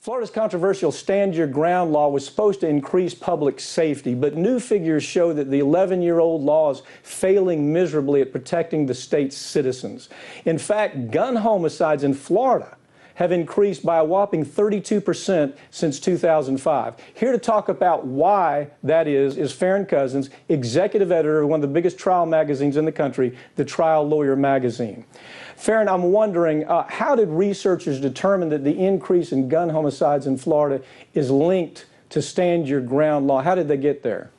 Florida's controversial Stand Your Ground law was supposed to increase public safety, but new figures show that the 11-year-old law is failing miserably at protecting the state's citizens. In fact, gun homicides in Florida have increased by a whopping 32% since 2005. Here to talk about why that is Farron Cousins, executive editor of one of the biggest trial magazines in the country, the Trial Lawyer magazine. Farron, I'm wondering, how did researchers determine that the increase in gun homicides in Florida is linked to Stand Your Ground law? How did they get there?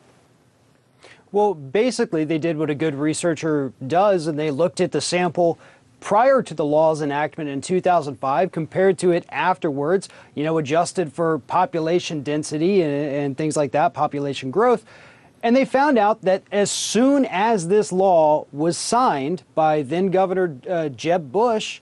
Well, basically, they did what a good researcher does, and they looked at the sample prior to the law's enactment in 2005 compared to it afterwards, adjusted for population density and things like that, population growth. And they found out that as soon as this law was signed by then Governor Jeb Bush,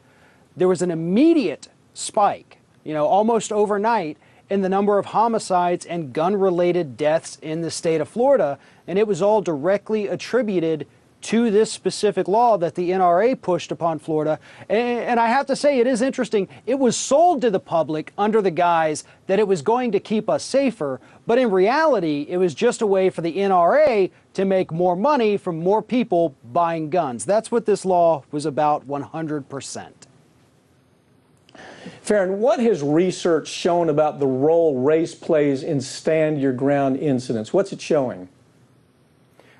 there was an immediate spike, almost overnight, in the number of homicides and gun-related deaths in the state of Florida. And it was all directly attributed to this specific law that the NRA pushed upon Florida. And I have to say, it is interesting. It was sold to the public under the guise that it was going to keep us safer, but in reality, it was just a way for the NRA to make more money from more people buying guns. That's what this law was about 100%. Farron, what has research shown about the role race plays in Stand Your Ground incidents? What's it showing?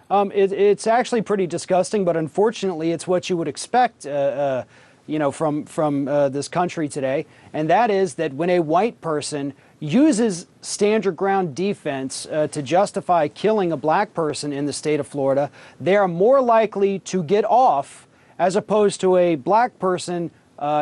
It's actually pretty disgusting, but unfortunately, it's what you would expect, from this country today, and that is that when a white person uses Stand Your Ground defense to justify killing a black person in the state of Florida, they are more likely to get off as opposed to a black person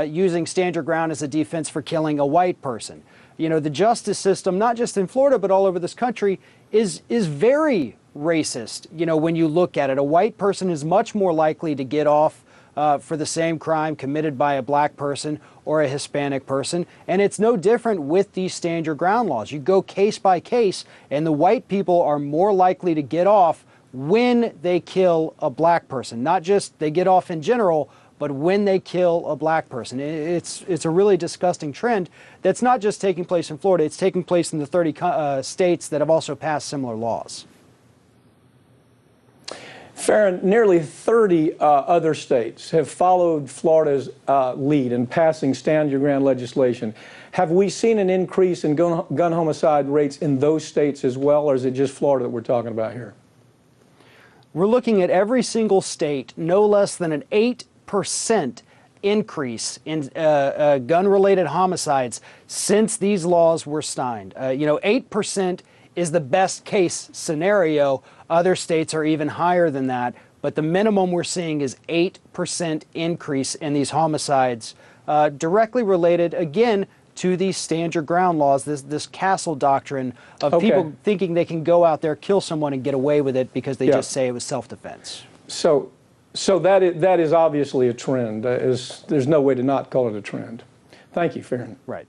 using Stand Your Ground as a defense for killing a white person. The justice system, not just in Florida, but all over this country, is very racist. When you look at it, a white person is much more likely to get off for the same crime committed by a black person or a Hispanic person. And it's no different with these Stand Your Ground laws. You go case by case, and the white people are more likely to get off when they kill a black person. Not just they get off in general, but when they kill a black person. It's a really disgusting trend that's not just taking place in Florida, it's taking place in the 30 states that have also passed similar laws. Farron, nearly 30 other states have followed Florida's lead in passing Stand Your Ground legislation. Have we seen an increase in gun homicide rates in those states as well, or is it just Florida that we're talking about here? We're looking at every single state, no less than an 8% increase in gun-related homicides since these laws were signed. 8% is the best case scenario. Other states are even higher than that, but the minimum we're seeing is 8% increase in these homicides, directly related, again, to these Stand Your Ground laws, this castle doctrine of people thinking they can go out there, kill someone, and get away with it because they just say it was self-defense. So that is obviously a trend. There's no way to not call it a trend. Thank you, Farron. Right.